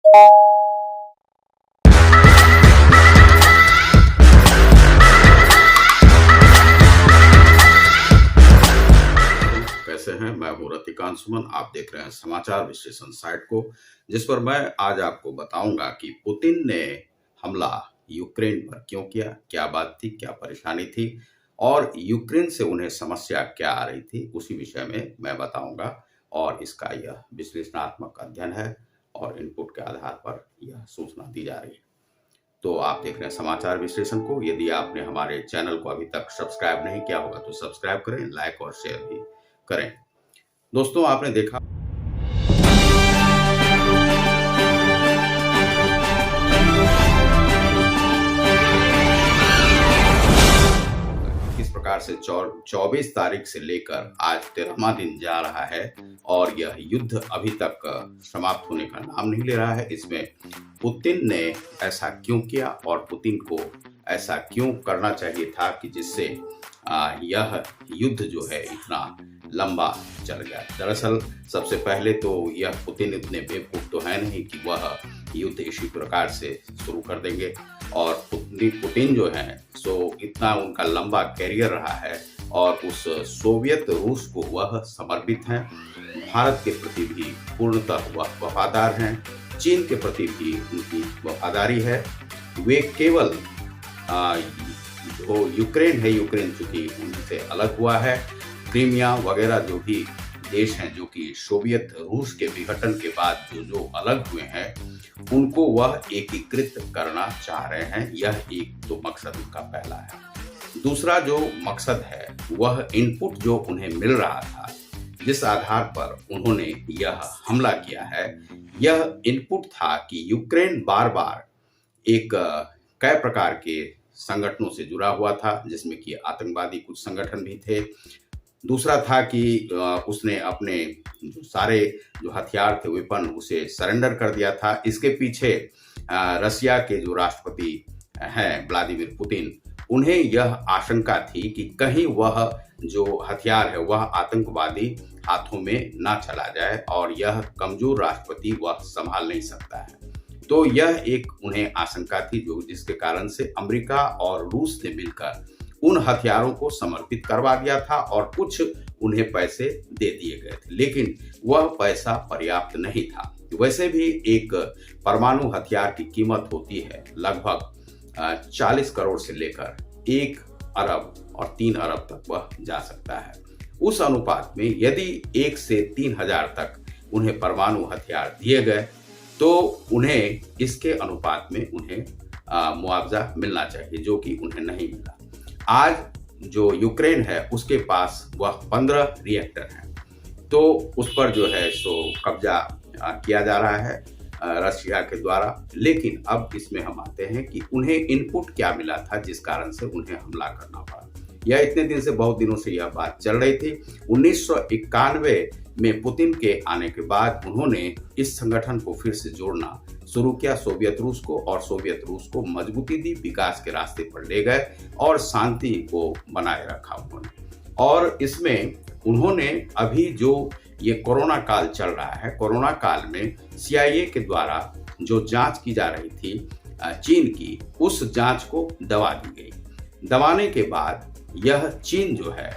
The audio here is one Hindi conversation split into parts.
कैसे हैं? मैं हूँ रतिकांत सुमन। आप देख रहे हैं समाचार विश्लेषण साइट को, जिस पर मैं आज आपको बताऊंगा कि पुतिन ने हमला यूक्रेन पर क्यों किया, क्या बात थी, क्या परेशानी थी और यूक्रेन से उन्हें समस्या क्या आ रही थी, उसी विषय में मैं बताऊंगा। और इसका यह विश्लेषणात्मक अध्ययन है और इनपुट के आधार पर यह सूचना दी जा रही है। तो आप देख रहे हैं समाचार विश्लेषण को। यदि आपने हमारे चैनल को अभी तक सब्सक्राइब नहीं किया होगा तो सब्सक्राइब करें, लाइक और शेयर भी करें। दोस्तों, आपने देखा किस प्रकार से 24 तारीख से लेकर आज 13वां दिन जा रहा है और यह युद्ध अभी तक समाप्त होने का नाम नहीं ले रहा है। इसमें पुतिन ने ऐसा क्यों किया और पुतिन को ऐसा क्यों करना चाहिए था कि जिससे यह युद्ध जो है इतना लंबा चल गया। दरअसल सबसे पहले तो यह पुतिन इतने बेवकूफ तो है नहीं कि वह युद्ध इसी प्रकार से शुरू कर देंगे। और पुतिन जो है सो इतना उनका लंबा कैरियर रहा है और उस सोवियत रूस को वह समर्पित हैं। भारत के प्रति भी पूर्णतः वह वफादार हैं। चीन के प्रति भी उनकी वफादारी है। वे केवल जो यूक्रेन है, यूक्रेन चूंकि उनसे अलग हुआ है, क्रीमिया वगैरह जो भी देश हैं जो कि सोवियत रूस के विघटन के बाद जो अलग हुए हैं, उनको वह एकीकृत करना चाह रहे हैं। यह एक तो मकसद उनका पहला है। दूसरा जो मकसद है वह इनपुट जो उन्हें मिल रहा था, जिस आधार पर उन्होंने यह हमला किया है, यह इनपुट था कि यूक्रेन बार बार एक कई प्रकार के संगठनों से जुड़ा हुआ था, जिसमें कि आतंकवादी कुछ संगठन भी थे। दूसरा था कि उसने अपने जो सारे जो हथियार थे, वेपन, उसे सरेंडर कर दिया था। इसके पीछे रसिया के जो राष्ट्रपति हैं व्लादिमीर पुतिन, उन्हें यह आशंका थी कि कहीं वह जो हथियार है वह आतंकवादी हाथों में ना चला जाए और यह कमजोर राष्ट्रपति वह संभाल नहीं सकता है। तो यह एक उन्हें आशंका थी जो जिसके कारण से अमेरिका और रूस ने मिलकर उन हथियारों को समर्पित करवा दिया था और कुछ उन्हें पैसे दे दिए गए थे, लेकिन वह पैसा पर्याप्त नहीं था। वैसे भी एक परमाणु हथियार की कीमत होती है लगभग 40 करोड़ से लेकर 1 अरब और 3 अरब तक वह जा सकता है। उस अनुपात में यदि 1 से 3,000 तक उन्हें परमाणु हथियार दिए गए तो उन्हें इसके अनुपात में उन्हें मुआवजा मिलना चाहिए, जो कि उन्हें नहीं मिला। आज जो यूक्रेन है उसके पास वह 15 रिएक्टर हैं, तो उस पर जो है सो कब्जा किया जा रहा है रशिया के द्वारा। लेकिन अब इसमें हम आते हैं कि उन्हें इनपुट क्या मिला था जिस कारण से उन्हें हमला करना पड़ा। यह इतने दिन से, बहुत दिनों से यह बात चल रही थी। 1991 में पुतिन के आने के बाद उन्होंने इस संगठन को फिर से जोड़ना शुरू किया, सोवियत रूस को, और सोवियत रूस को मजबूती दी, विकास के रास्ते पर ले गए और शांति को बनाए रखा उन्होंने। और इसमें उन्होंने अभी जो ये कोरोना काल चल रहा है, कोरोना काल में CIA के द्वारा जो जांच की जा रही थी चीन की, उस जांच को दबा दी गई। दबाने के बाद यह चीन जो है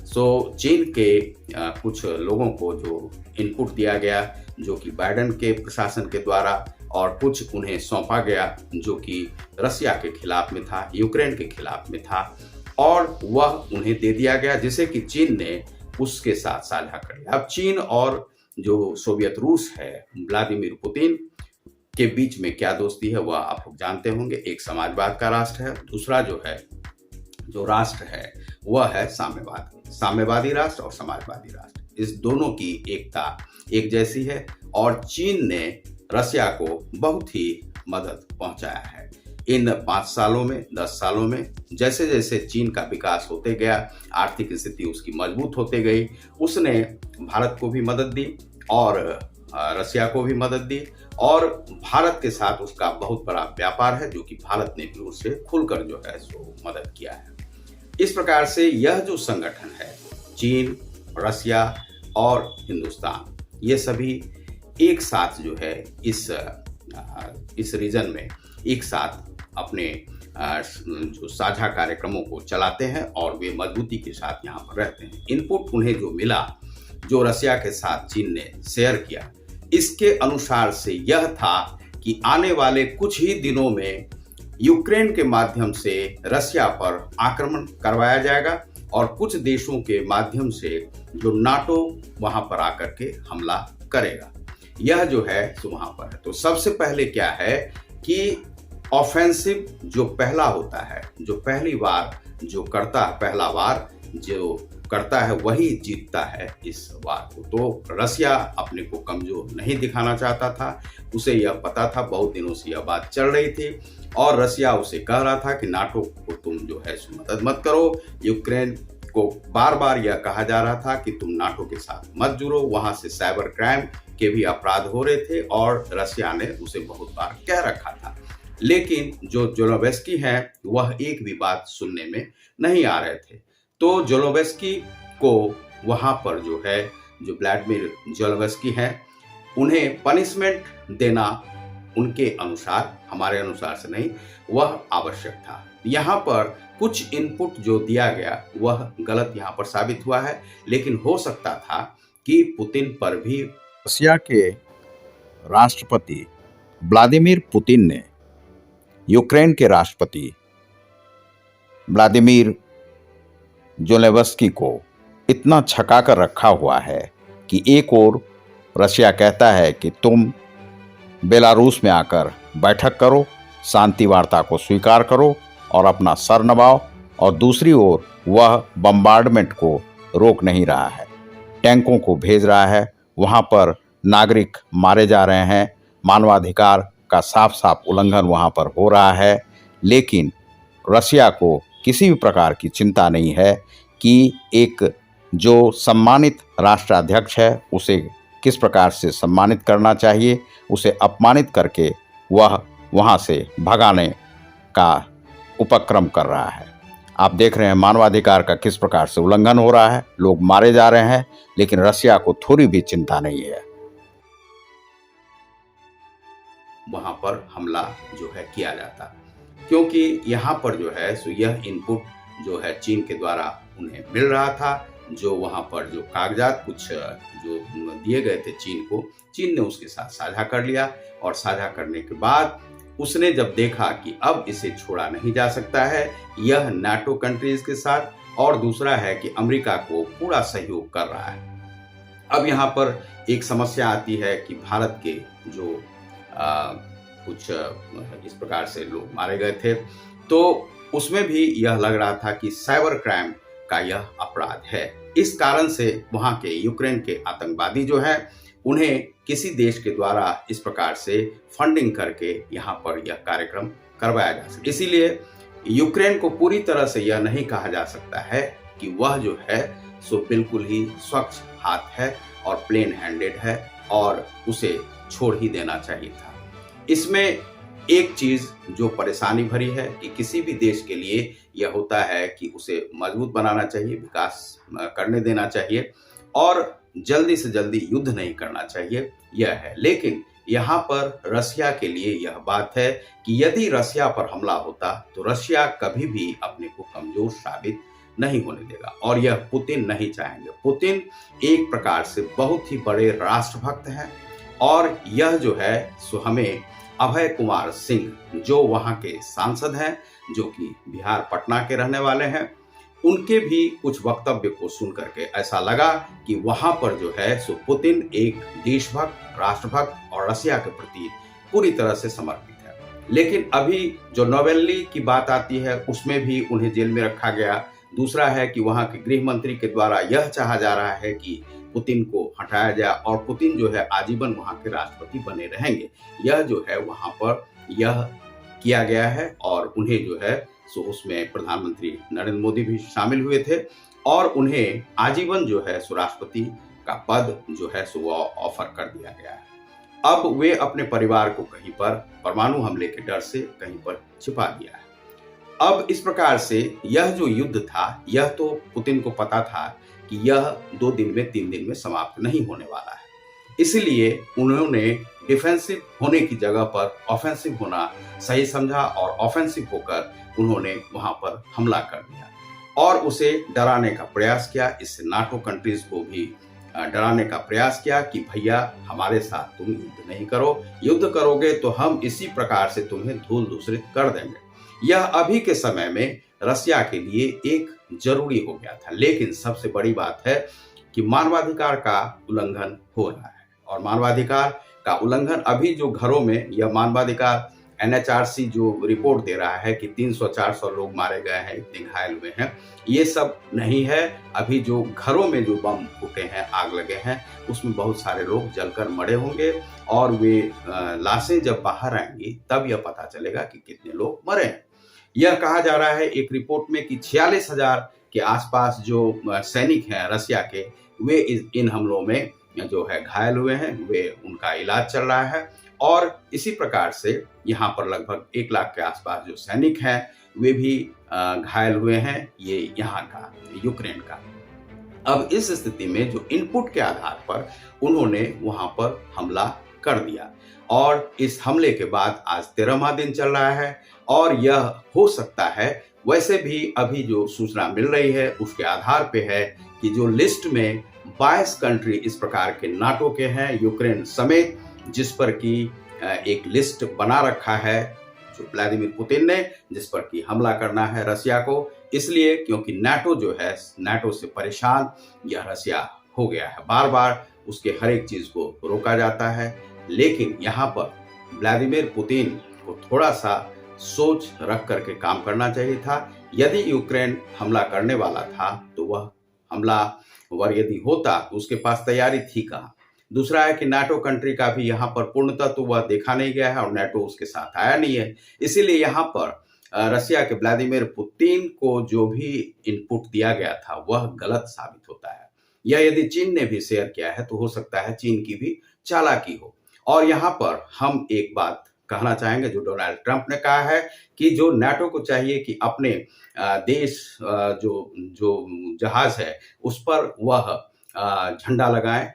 सो चीन के कुछ लोगों को जो इनपुट दिया गया, जो कि बाइडेन के प्रशासन के द्वारा, और कुछ उन्हें सौंपा गया जो कि रसिया के खिलाफ में था, यूक्रेन के खिलाफ में था, और वह उन्हें दे दिया गया, जिसे कि चीन ने उसके साथ साझा कर लिया। अब चीन और जो सोवियत रूस है, व्लादिमीर पुतिन के बीच में क्या दोस्ती है वह आप लोग जानते होंगे। एक समाजवाद का राष्ट्र है, दूसरा जो राष्ट्र है वह है साम्यवादी राष्ट्र और समाजवादी राष्ट्र। इस दोनों की एकता एक जैसी है और चीन ने रसिया को बहुत ही मदद पहुंचाया है। इन 5 सालों में, 10 सालों में जैसे जैसे चीन का विकास होते गया, आर्थिक स्थिति उसकी मजबूत होते गई, उसने भारत को भी मदद दी और रसिया को भी मदद दी, और भारत के साथ उसका बहुत बड़ा व्यापार है जो कि भारत ने भी उससे खुलकर जो है सो मदद किया है। इस प्रकार से यह जो संगठन है, चीन, रसिया और हिंदुस्तान, ये सभी एक साथ जो है इस इस रीजन में एक साथ अपने जो साझा कार्यक्रमों को चलाते हैं और वे मजबूती के साथ यहाँ पर रहते हैं। इनपुट उन्हें जो मिला, जो रसिया के साथ चीन ने शेयर किया, इसके अनुसार से यह था कि आने वाले कुछ ही दिनों में यूक्रेन के माध्यम से रसिया पर आक्रमण करवाया जाएगा और कुछ देशों के माध्यम से जो नाटो वहां पर आकर के हमला करेगा। यह जो है सो वहां पर है। तो सबसे पहले क्या है कि ऑफेंसिव जो पहला होता है, जो पहली बार जो करता है, पहला बार जो करता है वही जीतता है इस वार को। तो रसिया अपने को कमजोर नहीं दिखाना चाहता था, उसे यह पता था, बहुत दिनों से यह बात चल रही थी और रसिया उसे कह रहा था कि नाटो को तुम जो है मदद मत करो। यूक्रेन को बार बार यह कहा जा रहा था कि तुम नाटो के साथ मत जुड़ो, वहां से साइबर क्राइम के भी अपराध हो रहे थे और रसिया ने उसे बहुत बार कह रखा था। लेकिन जो जोलोवेस्की हैं वह एक भी बात सुनने में नहीं आ रहे थे। तो जोलोवेस्की को वहां पर जो है, जो व्लादिमीर जोलोवेस्की हैं, उन्हें पनिशमेंट देना उनके अनुसार, हमारे अनुसार से नहीं, वह आवश्यक था। यहाँ पर कुछ इनपुट जो दिया गया वह गलत यहाँ पर साबित हुआ है, लेकिन हो सकता था कि पुतिन पर भी। रसिया के राष्ट्रपति व्लादिमीर पुतिन ने यूक्रेन के राष्ट्रपति व्लादिमीर जोलेवस्की को इतना छका कर रखा हुआ है कि एक ओर रशिया कहता है कि तुम बेलारूस में आकर बैठक करो, शांति वार्ता को स्वीकार करो और अपना सर नवाओ, और दूसरी ओर वह बम्बार्डमेंट को रोक नहीं रहा है, टैंकों को भेज रहा है, वहाँ पर नागरिक मारे जा रहे हैं, मानवाधिकार का साफ साफ उल्लंघन वहाँ पर हो रहा है। लेकिन रसिया को किसी भी प्रकार की चिंता नहीं है कि एक जो सम्मानित राष्ट्राध्यक्ष है उसे किस प्रकार से सम्मानित करना चाहिए, उसे अपमानित करके वह वहाँ से भगाने का उपक्रम कर रहा है। आप देख रहे हैं मानवाधिकार का किस प्रकार से उल्लंघन हो रहा है, लोग मारे जा रहे हैं, लेकिन रसिया को थोड़ी भी चिंता नहीं है। वहां पर हमला जो है किया जाता, क्योंकि यहाँ पर जो है सो यह इनपुट जो है चीन के द्वारा उन्हें मिल रहा था। जो वहाँ पर जो कागजात कुछ जो दिए गए थे चीन को, चीन ने उसके साथ साझा कर लिया और साझा करने के बाद उसने जब देखा कि अब इसे छोड़ा नहीं जा सकता है, यह नाटो कंट्रीज के साथ, और दूसरा है कि अमेरिका को पूरा सहयोग कर रहा है। अब यहाँ पर एक समस्या आती है कि भारत के जो कुछ इस प्रकार से लोग मारे गए थे, तो उसमें भी यह लग रहा था कि साइबर क्राइम का यह अपराध है। इस कारण से वहाँ के यूक्रेन के आतंकवादी जो हैं उन्हें किसी देश के द्वारा इस प्रकार से फंडिंग करके यहाँ पर यह कार्यक्रम करवाया जा सके। इसीलिए यूक्रेन को पूरी तरह से यह नहीं कहा जा सकता है कि वह जो है सो बिल्कुल ही स्वच्छ हाथ है और प्लेन हैंडेड है और उसे छोड़ ही देना चाहिए था। इसमें एक चीज जो परेशानी भरी है कि किसी भी देश के लिए यह होता है कि उसे मजबूत बनाना चाहिए, विकास करने देना चाहिए और जल्दी से जल्दी युद्ध नहीं करना चाहिए, यह है। लेकिन यहाँ पर रसिया के लिए यह बात है कि यदि रसिया पर हमला होता तो रसिया कभी भी अपने को कमजोर साबित नहीं होने देगा और यह पुतिन नहीं चाहेंगे। पुतिन एक प्रकार से बहुत ही बड़े राष्ट्रभक्त हैं और यह जो है सो हमें अभय कुमार सिंह जो वहाँ के सांसद हैं, जो कि बिहार पटना के रहने वाले हैं, उनके भी कुछ वक्तव्य को सुन करके ऐसा लगा कि वहाँ पर जो है सो पुतिन एक देशभक्त, राष्ट्रभक्त और रसिया के प्रति पूरी तरह से समर्पित है। लेकिन अभी जो नोवेल्ली की बात आती है उसमें भी उन्हें जेल में रखा गया। दूसरा है कि वहाँ के गृह मंत्री के द्वारा यह चाहा जा रहा है कि पुतिन को हटाया जाए और पुतिन जो है आजीवन वहाँ के राष्ट्रपति बने रहेंगे। यह जो है वहाँ पर यह किया गया है और उन्हें जो है सो उसमें प्रधानमंत्री नरेंद्र मोदी भी शामिल हुए थे और उन्हें आजीवन जो है सो राष्ट्रपति का पद जो है सो वह ऑफर कर दिया गया है। अब वे अपने परिवार को कहीं पर परमाणु हमले के डर से कहीं पर छिपा दिया है। अब इस प्रकार से यह जो युद्ध था यह तो पुतिन को पता था कि यह 2 दिन में 3 दिन में समाप्त नहीं होने वाला है। इसलिए उन्होंने डिफेंसिव होने की जगह पर ऑफेंसिव होना सही समझा और ऑफेंसिव होकर उन्होंने वहां पर हमला कर दिया और उसे डराने का प्रयास किया। इससे नाटो कंट्रीज को भी डराने का प्रयास किया कि भैया हमारे साथ तुम युद्ध नहीं करो, युद्ध करोगे तो हम इसी प्रकार से तुम्हें धूल दूसरित कर देंगे। यह अभी के समय में रसिया के लिए एक जरूरी हो गया था। लेकिन सबसे बड़ी बात है कि मानवाधिकार का उल्लंघन हो रहा है और मानवाधिकार का उल्लंघन अभी जो घरों में यह मानवाधिकार एनएचआरसी जो रिपोर्ट दे रहा है कि 300-400 लोग मारे गए हैं, इतने घायल हुए हैं, ये सब नहीं है। अभी जो घरों में जो बम फूटे हैं, आग लगे हैं, उसमें बहुत सारे लोग जलकर मरे होंगे और वे लाशें जब बाहर आएंगी तब यह पता चलेगा कि कितने लोग मरे हैं। यह कहा जा रहा है एक रिपोर्ट में कि 46,000 के आसपास जो सैनिक हैं रसिया के, वे इन हमलों में जो है घायल हुए हैं, वे उनका इलाज चल रहा है। और इसी प्रकार से यहाँ पर लगभग 1 लाख के आसपास जो सैनिक हैं वे भी घायल हुए हैं, ये यहाँ का यूक्रेन का। अब इस स्थिति में जो इनपुट के आधार पर उन्होंने वहां पर हमला कर दिया और इस हमले के बाद आज 13वां दिन चल रहा है और यह हो सकता है, वैसे भी अभी जो सूचना मिल रही है उसके आधार पे है कि जो लिस्ट में 22 कंट्री इस प्रकार के नाटो के हैं, यूक्रेन समेत, जिस पर कि एक लिस्ट बना रखा है जो व्लादिमीर पुतिन ने, जिस पर कि हमला करना है रसिया को, इसलिए क्योंकि नाटो जो है, नाटो से परेशान यह रसिया हो गया है। बार बार उसके हर एक चीज को रोका जाता है। लेकिन यहाँ पर व्लादिमीर पुतिन को थोड़ा सा सोच रख करके काम करना चाहिए था। यदि यूक्रेन हमला करने वाला था तो वह हमलावर यदि होता तो उसके पास तैयारी थी कहाँ। दूसरा है कि नाटो कंट्री का भी यहाँ पर पूर्णतः तो वह देखा नहीं गया है और नाटो उसके साथ आया नहीं है। इसीलिए यहाँ पर रसिया के व्लादिमीर पुतिन को जो भी इनपुट दिया गया था वह गलत साबित होता है। यह यदि चीन ने भी शेयर किया है तो हो सकता है चीन की भी चालाकी हो। और यहाँ पर हम एक बात कहना चाहेंगे जो डोनाल्ड ट्रंप ने कहा है कि जो नाटो को चाहिए कि अपने देश जो जहाज है उस पर वह झंडा लगाएं।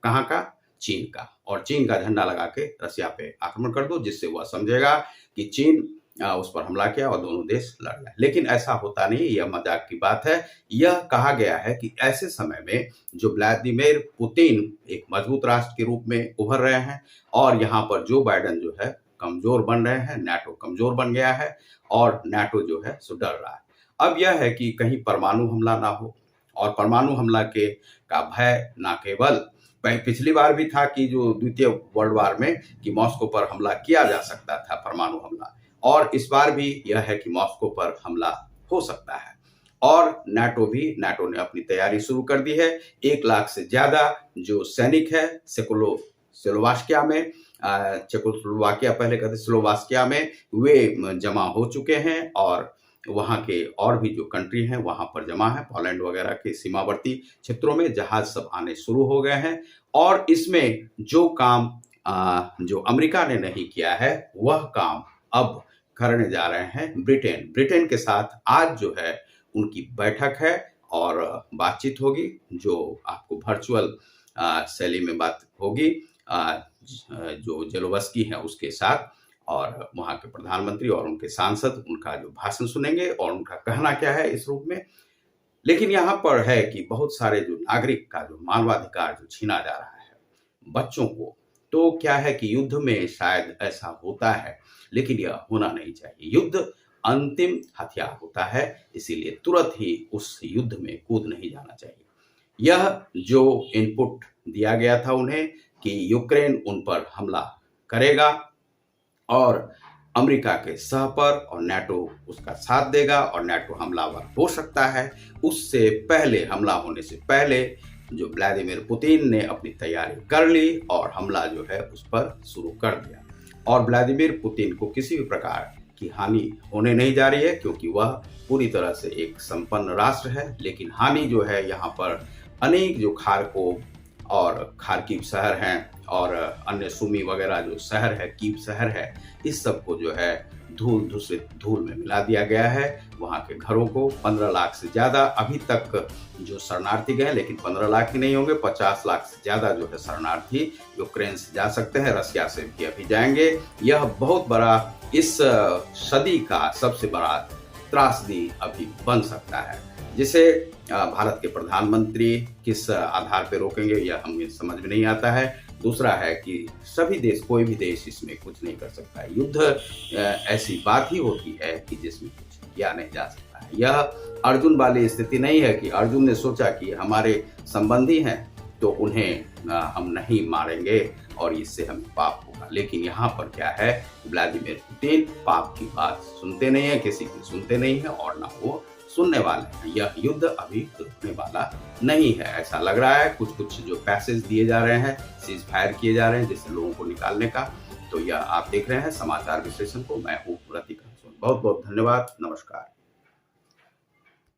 कहाँ का? चीन का। और चीन का झंडा लगा के रसिया पे आक्रमण कर दो, जिससे वह समझेगा कि चीन उस पर हमला किया और दोनों देश लड़ गए। लेकिन ऐसा होता नहीं, यह मजाक की बात है। यह कहा गया है कि ऐसे समय में जो व्लादिमीर पुतिन एक मजबूत राष्ट्र के रूप में उभर रहे हैं और यहाँ पर जो बाइडेन जो है कमजोर बन रहे हैं, नाटो कमजोर बन गया है और नाटो जो है सो डर रहा है। अब यह है कि कहीं परमाणु हमला ना हो, और परमाणु हमला का भय ना केवल पिछली बार भी था कि जो द्वितीय वर्ल्ड वार में कि मॉस्को पर हमला किया जा सकता था, परमाणु हमला, और इस बार भी यह है कि मॉस्को पर हमला हो सकता है। और नाटो ने अपनी तैयारी शुरू कर दी है। 1 लाख से ज्यादा जो सैनिक है स्लोवाकिया में, चेकोस्लोवाकिया पहले कहते स्लोवाकिया में, वे जमा हो चुके हैं और वहाँ के और भी जो कंट्री हैं वहाँ पर जमा है। पोलैंड वगैरह के सीमावर्ती क्षेत्रों में जहाज सब आने शुरू हो गए हैं। और इसमें जो काम जो अमेरिका ने नहीं किया है वह काम अब करने जा रहे हैं ब्रिटेन के साथ। आज जो है उनकी बैठक है और बातचीत होगी, जो आपको वर्चुअल शैली में बात होगी जो जेलोवस्की है उसके साथ, और वहाँ के प्रधानमंत्री और उनके सांसद उनका जो भाषण सुनेंगे और उनका कहना क्या है इस रूप में। लेकिन यहाँ पर है कि बहुत सारे जो नागरिक का जो मानवाधिकार जो छीना जा रहा है बच्चों को, तो क्या है कि युद्ध में शायद ऐसा होता है, लेकिन यह होना नहीं चाहिए। युद्ध अंतिम हथियार होता है, इसीलिए तुरंत ही उस युद्ध में कूद नहीं जाना चाहिए। यह जो इनपुट दिया गया था उन्हें कि यूक्रेन उन पर हमला करेगा और अमेरिका के सह पर, और नाटो उसका साथ देगा और नाटो हमलावर हो सकता है, उससे पहले, हमला होने से पहले जो व्लादिमीर पुतिन ने अपनी तैयारी कर ली और हमला जो है उस पर शुरू कर दिया। और व्लादिमीर पुतिन को किसी भी प्रकार की हानि होने नहीं जा रही है, क्योंकि वह पूरी तरह से एक संपन्न राष्ट्र है। लेकिन हानि जो है यहाँ पर अनेक जो खार्कोव और खार्किव शहर हैं और अन्य सुमी वगैरह जो शहर है, कीव शहर है, इस सब को जो है धूल में मिला दिया गया है। वहाँ के घरों को 15 लाख से ज़्यादा अभी तक जो शरणार्थी गए, लेकिन 15 लाख ही नहीं होंगे, 50 लाख से ज़्यादा जो है शरणार्थी यूक्रेन से जा सकते हैं, रसिया से भी अभी जाएंगे। यह बहुत बड़ा इस सदी का सबसे बड़ा त्रासदी अभी बन सकता है, जिसे भारत के प्रधानमंत्री किस आधार पर रोकेंगे यह हमें समझ में नहीं आता है। दूसरा है कि सभी देश, कोई भी देश इसमें कुछ नहीं कर सकता है। युद्ध ऐसी बात ही होती है कि जिसमें कुछ किया नहीं जा सकता है। यह अर्जुन वाली स्थिति नहीं है कि अर्जुन ने सोचा कि हमारे संबंधी हैं तो उन्हें हम नहीं मारेंगे और इससे हमें पाप होगा। लेकिन यहाँ पर क्या है, व्लादिमीर पुतिन पाप की बात सुनते नहीं है, किसी की सुनते नहीं है और ना वो सुनने वाले हैं। यह युद्ध अभी रुकने वाला नहीं है, ऐसा लग रहा है। कुछ जो पैसेज दिए जा रहे हैं, सीज फायर किए जा रहे हैं जिससे लोगों को निकालने का। तो यह आप देख रहे हैं समाचार विश्लेषण को, मैं हूँ प्रतीक। बहुत बहुत धन्यवाद, नमस्कार।